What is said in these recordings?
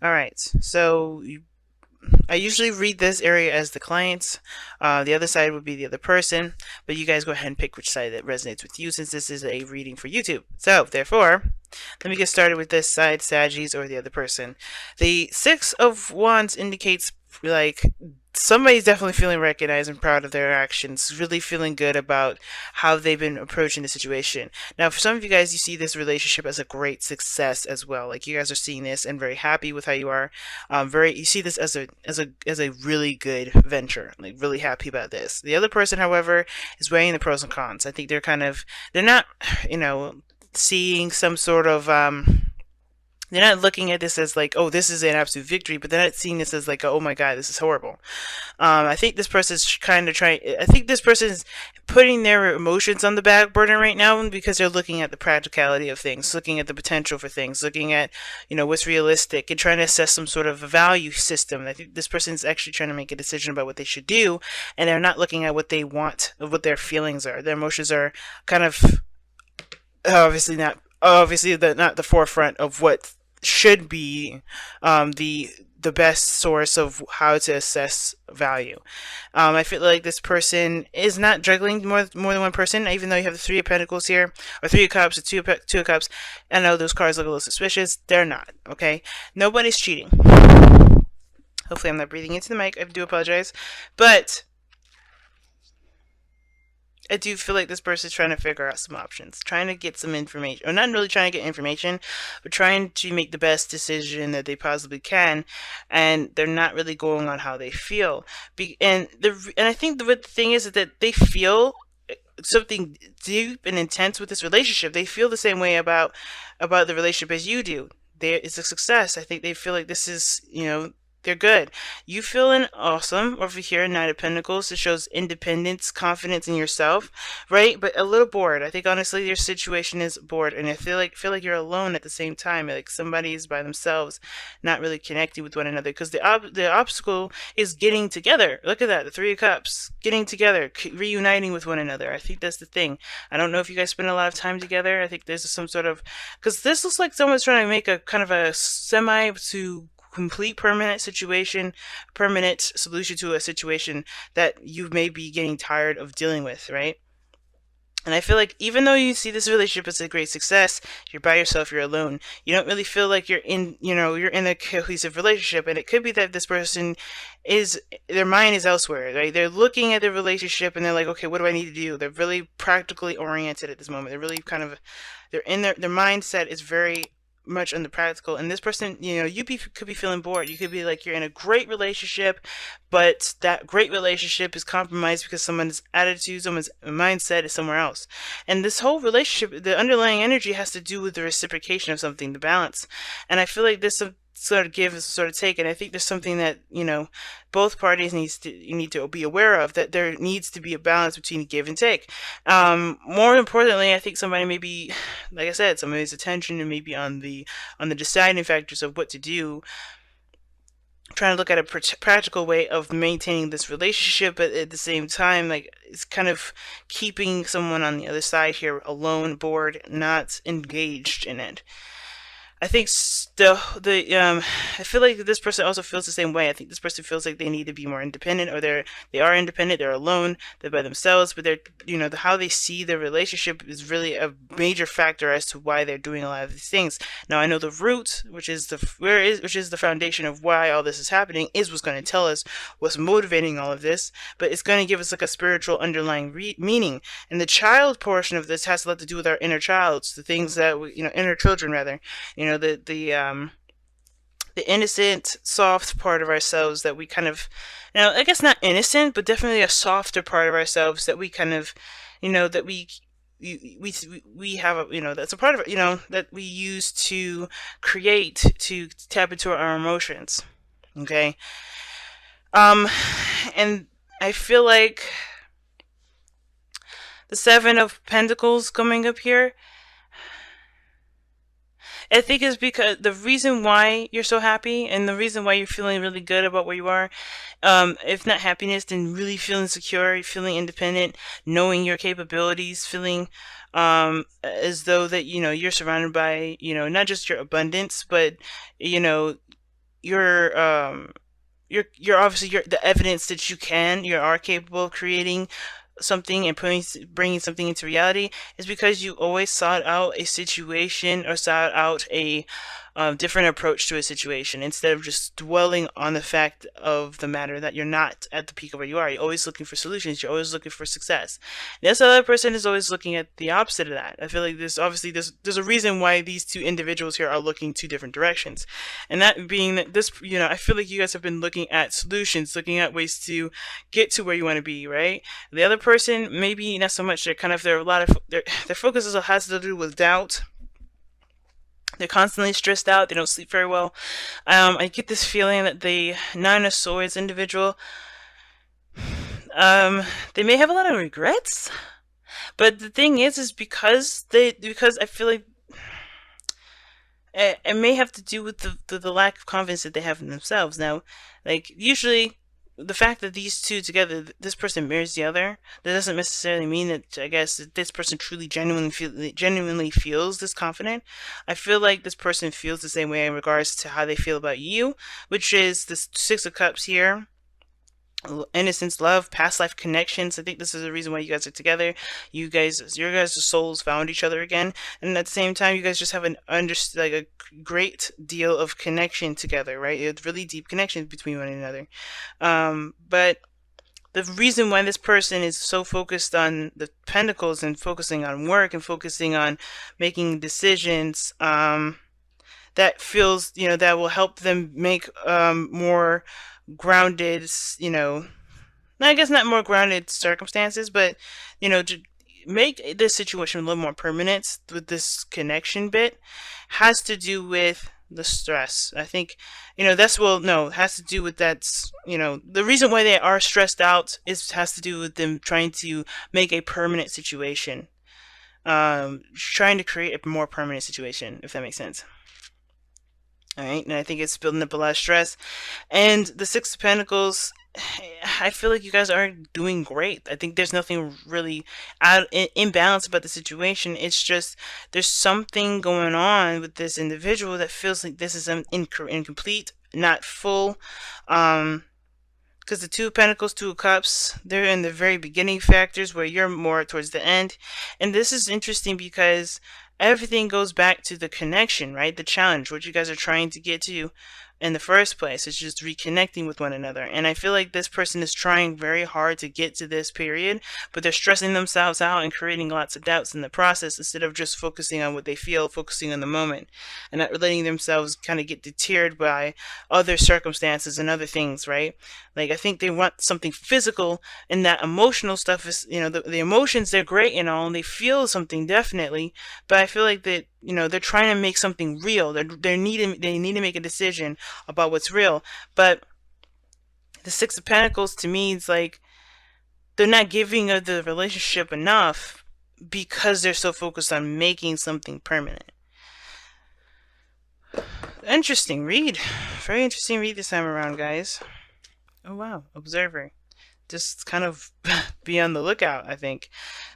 All right, so I usually read this area as the clients. The other side would be the other person, but you guys go ahead and pick which side that resonates with you since this is a reading for YouTube. So, therefore, let me get started with this side, Saggies, or the other person. The Six of Wands indicates like somebody's definitely feeling recognized and proud of their actions, really feeling good about how they've been approaching the situation. Now, for some of you guys, you see this relationship as a great success as well. Like you guys are seeing this and very happy with how you are. You see this as a really good venture. Like really happy about this. The other person, however, is weighing the pros and cons. I think they're not, you know, seeing some sort of they're not looking at this as like, oh, this is an absolute victory, but they're not seeing this as like, oh my god, this is horrible. I think this person's kind of trying. I think this person is putting their emotions on the back burner right now because they're looking at the practicality of things, looking at the potential for things, looking at what's realistic, and trying to assess some sort of value system. I think this person is actually trying to make a decision about what they should do, and they're not looking at what they want, what their feelings are. Their emotions are kind of not the forefront of what should be the best source of how to assess value. I feel like this person is not juggling more than one person, even though you have the Three of Pentacles here, or Three of Cups, or two of Cups. I know those cards look a little suspicious. They're not, okay? Nobody's cheating. Hopefully I'm not breathing into the mic. I do apologize. But I do feel like this person is trying to figure out some options, trying to get some information, or not really trying to get information, but trying to make the best decision that they possibly can, and they're not really going on how they feel. And I think the thing is that they feel something deep and intense with this relationship. They feel the same way about the relationship as you do. It's a success. I think they feel like this is, they're good. You feeling awesome over here, Knight of Pentacles. It shows independence, confidence in yourself, right? But a little bored. I think honestly your situation is bored, and I feel like you're alone at the same time. Like somebody is by themselves, not really connecting with one another. Because the obstacle is getting together. Look at that, the Three of Cups, getting together, reuniting with one another. I think that's the thing. I don't know if you guys spend a lot of time together. I think there's some sort of, because this looks like someone's trying to make a kind of a semi to complete permanent solution to a situation that you may be getting tired of dealing with, right? And I feel like even though you see this relationship as a great success, you're by yourself, you're alone. You don't really feel like you're in a cohesive relationship. And it could be that this person their mind is elsewhere, right? They're looking at their relationship and they're like, okay, what do I need to do? They're really practically oriented at this moment. They're really they're in their mindset is very much on the practical. And this person, could be feeling bored. You could be like, you're in a great relationship, but that great relationship is compromised because someone's attitude, someone's mindset is somewhere else. And this whole relationship, the underlying energy has to do with the reciprocation of something, the balance. And I feel like this sort of give and sort of take, and I think there's something that both parties you need to be aware of, that there needs to be a balance between give and take. More importantly, I think somebody may be, like I said, somebody's attention and maybe on the deciding factors of what to do, trying to look at a practical way of maintaining this relationship, but at the same time, like, it's kind of keeping someone on the other side here alone, bored, not engaged in it. I think I feel like this person also feels the same way. I think this person feels like they need to be more independent, or they are independent, they're alone, they're by themselves, but they're how they see their relationship is really a major factor as to why they're doing a lot of these things. Now I know the root, which is the foundation of why all this is happening, is what's going to tell us what's motivating all of this, but it's going to give us like a spiritual underlying meaning. And the child portion of this has a lot to do with our inner childs, the things that inner children rather. The innocent, soft part of ourselves that we kind of, I guess not innocent, but definitely a softer part of ourselves that we kind of, that we have that's a part of it, that we use to create, to tap into our emotions. Okay. And I feel like the Seven of Pentacles coming up here, I think is because the reason why you're so happy and the reason why you're feeling really good about where you are, if not happiness, then really feeling secure, feeling independent, knowing your capabilities, feeling as though that you're surrounded by not just your abundance, but you know you're you're obviously the evidence that you are capable of creating something and bringing something into reality is because you always sought out a situation or sought out a different approach to a situation instead of just dwelling on the fact of the matter that you're not at the peak of where you are. You're always looking for solutions. You're always looking for success. This other person is always looking at the opposite of that. I feel like there's a reason why these two individuals here are looking two different directions, and that being that this, I feel like you guys have been looking at solutions, looking at ways to get to where you want to be, right? The other person, maybe not so much. They're a lot of their focus has to do with doubt. They're constantly stressed out. They don't sleep very well. I get this feeling that the Nine of Swords individual, they may have a lot of regrets. But the thing is because I feel like it may have to do with the lack of confidence that they have in themselves. Now, like usually, the fact that these two together, this person mirrors the other, that doesn't necessarily mean that I guess that this person truly genuinely feels this confident. I feel like this person feels the same way in regards to how they feel about you, which is the Six of Cups here. Innocence, love, past life connections. I think this is the reason why you guys are together. Your guys' souls found each other again, and at the same time, you guys just have like a great deal of connection together, right? It's really deep connections between one another. But the reason why this person is so focused on the Pentacles and focusing on work and focusing on making decisions, that feels, that will help them make more grounded, I guess not more grounded circumstances, but to make this situation a little more permanent with this connection bit has to do with the stress. I think, it has to do with the reason why they are stressed out has to do with them trying to make a permanent situation, trying to create a more permanent situation, if that makes sense. All right, and I think it's building up a lot of stress. And the Six of Pentacles, I feel like you guys are doing great. I think there's nothing really imbalance about the situation. It's just there's something going on with this individual that feels like this is incomplete, not full. Because the Two of Pentacles, Two of Cups, they're in the very beginning factors where you're more towards the end. And this is interesting because everything goes back to the connection, right? The challenge, what you guys are trying to get to in the first place. It's just reconnecting with one another. And I feel like this person is trying very hard to get to this period, but they're stressing themselves out and creating lots of doubts in the process instead of just focusing on what they feel, focusing on the moment, and not letting themselves kind of get deterred by other circumstances and other things, right? Like, I think they want something physical, and that emotional stuff is, the emotions, they're great and all, and they feel something definitely, but I feel like that, they're trying to make something real. They need to make a decision about what's real. But the Six of Pentacles, to me, it's like they're not giving of the relationship enough because they're so focused on making something permanent. Interesting read. Very interesting read this time around, guys. Oh wow, Observer. Just kind of be on the lookout, I think.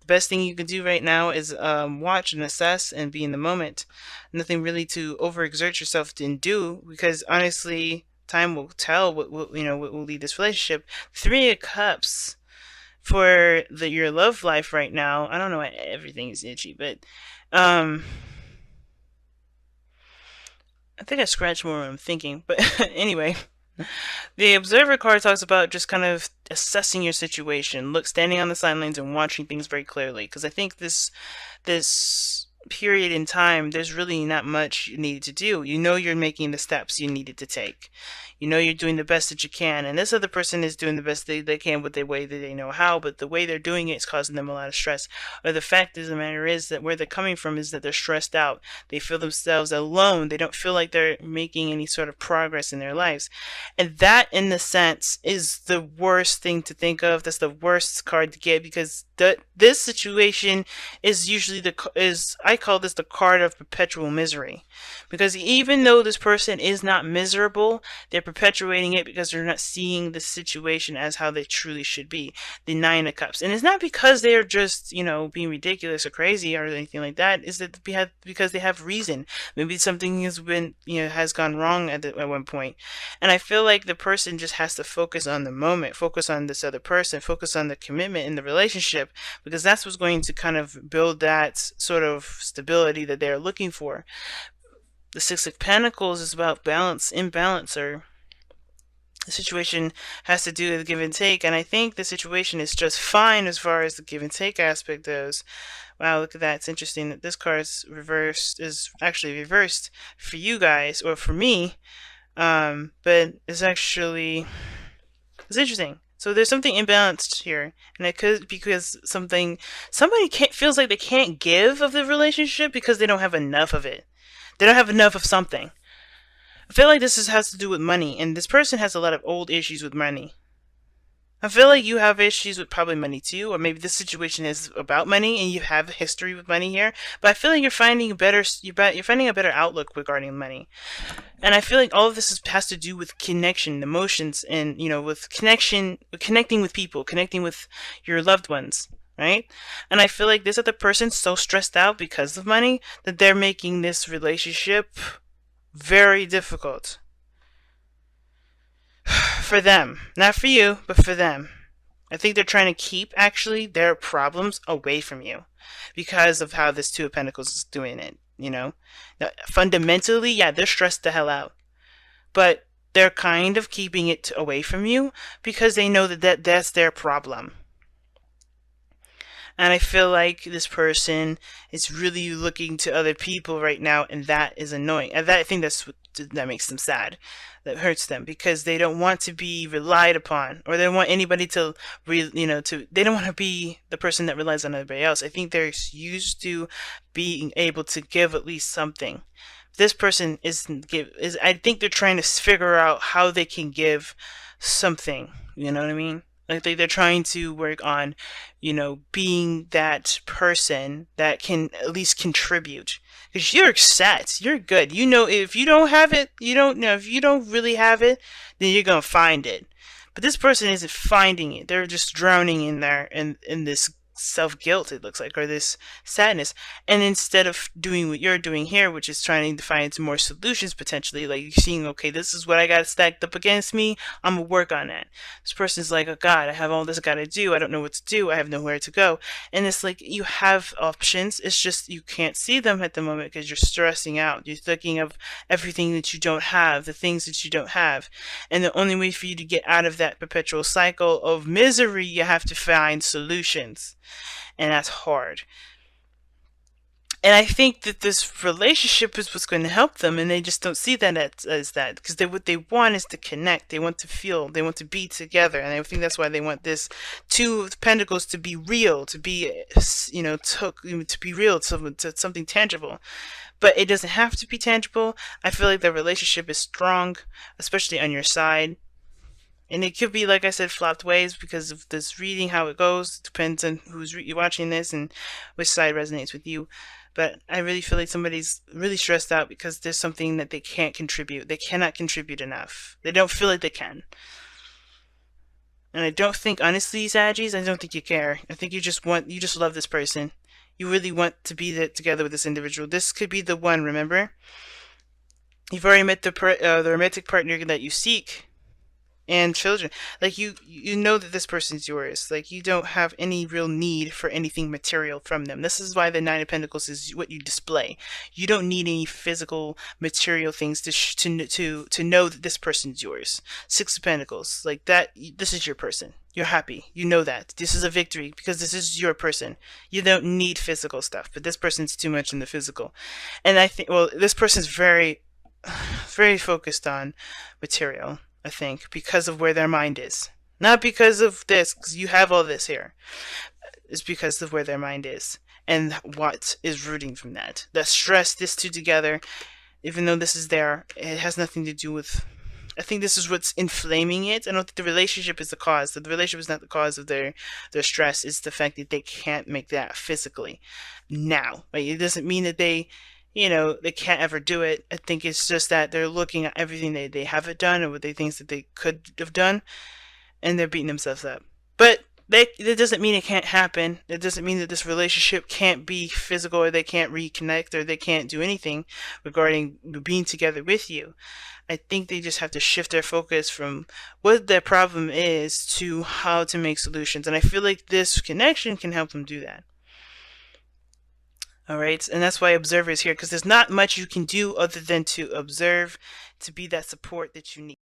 The best thing you can do right now is watch and assess and be in the moment. Nothing really to overexert yourself and do, because honestly, time will tell what will lead this relationship. Three of Cups for your love life right now. I don't know why everything is itchy, but I think I scratched more when I'm thinking. But anyway. The Observer card talks about just kind of assessing your situation, standing on the sidelines and watching things very clearly. Because I think this period in time, there's really not much you need to do. You're making the steps you needed to take. You're doing the best that you can, and this other person is doing the best they can with the way that they know how, but the way they're doing it is causing them a lot of stress. Or the fact of the matter is that where they're coming from is that they're stressed out. They feel themselves alone. They don't feel like they're making any sort of progress in their lives. And that, in the sense, is the worst thing to think of. That's the worst card to get, because this situation is usually I I call this the card of perpetual misery. Because even though this person is not miserable, they're perpetuating it because they're not seeing the situation as how they truly should be. The Nine of Cups. And it's not because they're just, being ridiculous or crazy or anything like that. Is that because they have reason. Maybe something has been, has gone wrong at one point. And I feel like the person just has to focus on the moment, focus on this other person, focus on the commitment in the relationship, because that's what's going to kind of build that sort of stability that they're looking for. The Six of Pentacles is about balance, imbalance, or the situation has to do with give and take, and I think the situation is just fine as far as the give and take aspect goes. Wow, look at that. It's interesting that this card's actually reversed for you guys, or for me, but it's interesting. So there's something imbalanced here, and it could be because somebody feels like they can't give of the relationship because they don't have enough of it. They don't have enough of something. I feel like this has to do with money, and this person has a lot of old issues with money. I feel like you have issues with probably money too, or maybe this situation is about money and you have a history with money here. But I feel like you're finding a better outlook regarding money, and I feel like all of this has to do with connection, emotions, and with connecting with people, connecting with your loved ones. Right? And I feel like this other person's so stressed out because of money that they're making this relationship very difficult. For them. Not for you, but for them. I think they're trying to keep, actually, their problems away from you because of how this Two of Pentacles is doing it, Now, fundamentally, yeah, they're stressed the hell out. But they're kind of keeping it away from you because they know that's their problem. And I feel like this person is really looking to other people right now, and that is annoying. And I think that makes them sad. That hurts them because they don't want to be relied upon, or they don't want anybody to, they don't want to be the person that relies on everybody else. I think they're used to being able to give at least something. This person I think they're trying to figure out how they can give something. You know what I mean? Like they're trying to work on, being that person that can at least contribute. Because you're set, you're good. If you don't have it, if you don't really have it, then you're gonna find it. But this person isn't finding it. They're just drowning in there in this self-guilt, it looks like, or this sadness. And instead of doing what you're doing here, which is trying to find some more solutions, potentially, like you're seeing, okay, this is what I got stacked up against me, I'm gonna work on that. This person's like, oh God, I have all this I gotta do, I don't know what to do, I have nowhere to go. And it's like, you have options, it's just you can't see them at the moment because you're stressing out. You're thinking of everything that you don't have, the things that you don't have. And the only way for you to get out of that perpetual cycle of misery, you have to find solutions. And that's hard. And I think that this relationship is what's going to help them, and they just don't see that as that, because what they want is to connect. They want to feel. They want to be together, and I think that's why they want this Two of Pentacles to be real, to be, to be real, to something tangible. But it doesn't have to be tangible. I feel like the relationship is strong, especially on your side. And it could be, like I said, flopped ways because of this reading, how it goes. It depends on who's watching this and which side resonates with you. But I really feel like somebody's really stressed out because there's something that they can't contribute. They cannot contribute enough. They don't feel like they can. And I don't think, honestly, Saggies, I don't think you care. I think you just love this person. You really want to be together with this individual. This could be the one, remember? You've already met the romantic partner that you seek. And children, like you know that this person's yours. Like you don't have any real need for anything material from them. This is why the Nine of Pentacles is what you display. You don't need any physical material things to know that this person's yours. Six of Pentacles, like that. This is your person. You're happy. You know that this is a victory because this is your person. You don't need physical stuff, but this person's too much in the physical. And I think, well, this person's very, very focused on material. I think, because of where their mind is. Not because of this, because you have all this here. It's because of where their mind is. And what is rooting from that. That stress, this two together, even though this is there, it has nothing to do with I think this is what's inflaming it. I don't think the relationship is the cause. The relationship is not the cause of their stress. It's the fact that they can't make that physically now. Right? It doesn't mean that they, they can't ever do it. I think it's just that they're looking at everything they haven't done or what they think that they could have done, and they're beating themselves up. But that doesn't mean it can't happen. It doesn't mean that this relationship can't be physical, or they can't reconnect, or they can't do anything regarding being together with you. I think they just have to shift their focus from what their problem is to how to make solutions. And I feel like this connection can help them do that. All right. And that's why Observer is here, because there's not much you can do other than to observe, to be that support that you need.